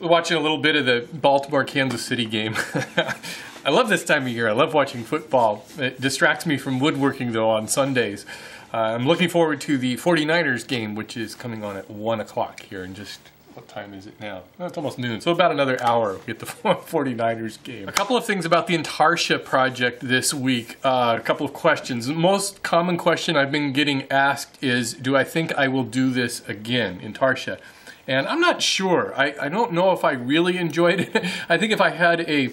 watching a little bit of the Baltimore-Kansas City game. I love this time of year. I love watching football. It distracts me from woodworking, though, on Sundays. I'm looking forward to the 49ers game, which is coming on at 1 o'clock here in just... What time is it now? Oh, it's almost noon, so about another hour we get the 49ers game. A couple of things about the Intarsia project this week. A couple of questions. The most common question I've been getting asked is, do I think I will do this again, Intarsia? And I'm not sure. I don't know if I really enjoyed it. I think if I had a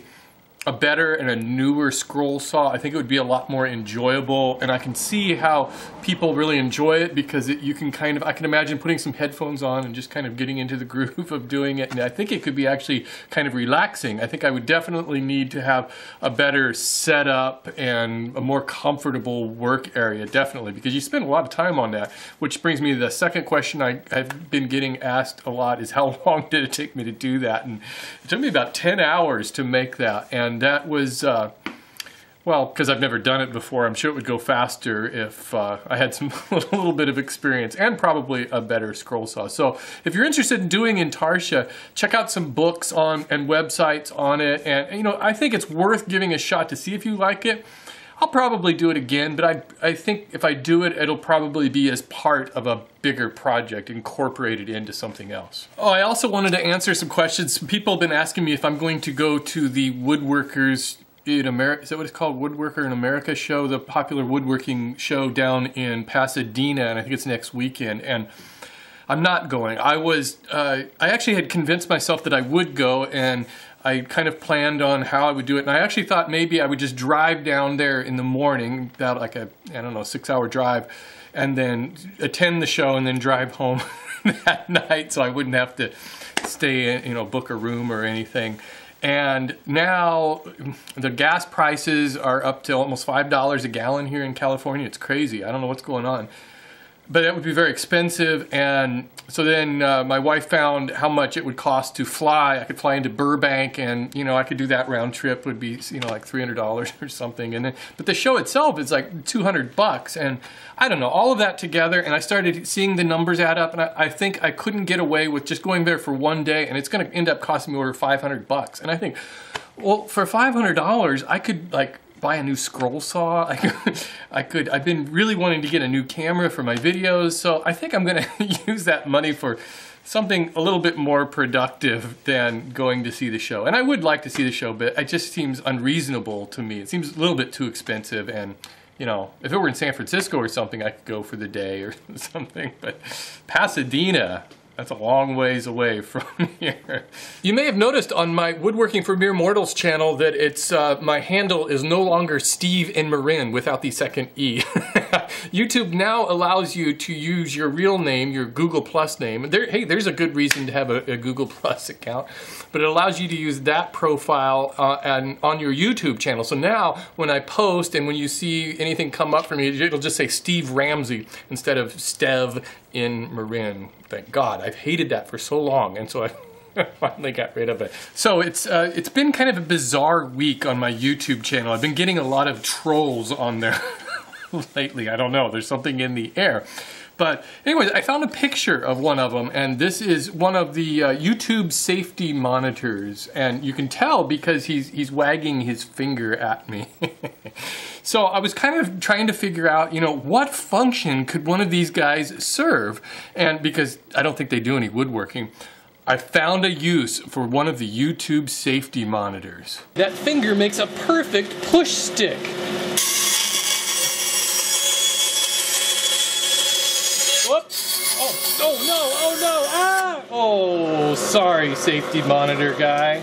better and a newer scroll saw, I think it would be a lot more enjoyable, and I can see how people really enjoy it because you can kind of, I can imagine putting some headphones on and just kind of getting into the groove of doing it, and I think it could be actually kind of relaxing. I think I would definitely need to have a better setup and a more comfortable work area, definitely, because you spend a lot of time on that, which brings me to the second question I've been getting asked a lot is how long did it take me to do that, and it took me about 10 hours to make that, and that was, well, because I've never done it before, I'm sure it would go faster if I had a little bit of experience and probably a better scroll saw. So if you're interested in doing Intarsia, check out some books on and websites on it. And, you know, I think it's worth giving a shot to see if you like it. I'll probably do it again, but I think if I do it, it'll probably be as part of a bigger project, incorporated into something else. Oh, I also wanted to answer some questions. People have been asking me if I'm going to go to the Woodworkers in America, is that what it's called? Woodworker in America show, the popular woodworking show down in Pasadena, and I think it's next weekend. And I'm not going. I actually had convinced myself that I would go, and I kind of planned on how I would do it, and I actually thought maybe I would just drive down there in the morning, about like a, I don't know, 6-hour drive, and then attend the show and then drive home that night so I wouldn't have to stay in, you know, book a room or anything. And now the gas prices are up to almost $5 a gallon here in California. It's crazy. I don't know what's going on. But that would be very expensive, and so then my wife found how much it would cost to fly. I could fly into Burbank, and you know I could do that round trip. Would be, you know, like $300 or something. And then, but the show itself is like $200, and I don't know, all of that together. And I started seeing the numbers add up, and I think I couldn't get away with just going there for one day, and it's going to end up costing me over $500. And I think, well, for $500, I could like buy a new scroll saw. I've been really wanting to get a new camera for my videos, so I think I'm gonna use that money for something a little bit more productive than going to see the show. And I would like to see the show, but it just seems unreasonable to me. It seems a little bit too expensive, and you know, if it were in San Francisco or something, I could go for the day or something, but Pasadena, that's a long ways away from here. You may have noticed on my Woodworking for Mere Mortals channel that it's my handle is no longer Steve in Marin without the second E. YouTube now allows you to use your real name, your Google Plus name. Hey, there's a good reason to have a Google Plus account, but it allows you to use that profile on your YouTube channel. So now when I post and when you see anything come up for me, it'll just say Steve Ramsey instead of Stev in Marin. Thank God. I've hated that for so long, and so I finally got rid of it. So it's been kind of a bizarre week on my YouTube channel. I've been getting a lot of trolls on there lately. I don't know. There's something in the air. But anyways, I found a picture of one of them, and this is one of the YouTube safety monitors, and you can tell because he's wagging his finger at me. So I was kind of trying to figure out, you know, what function could one of these guys serve? And because I don't think they do any woodworking, I found a use for one of the YouTube safety monitors. That finger makes a perfect push stick. Whoops! Oh no! Oh no! Ah! Oh, sorry, safety monitor guy.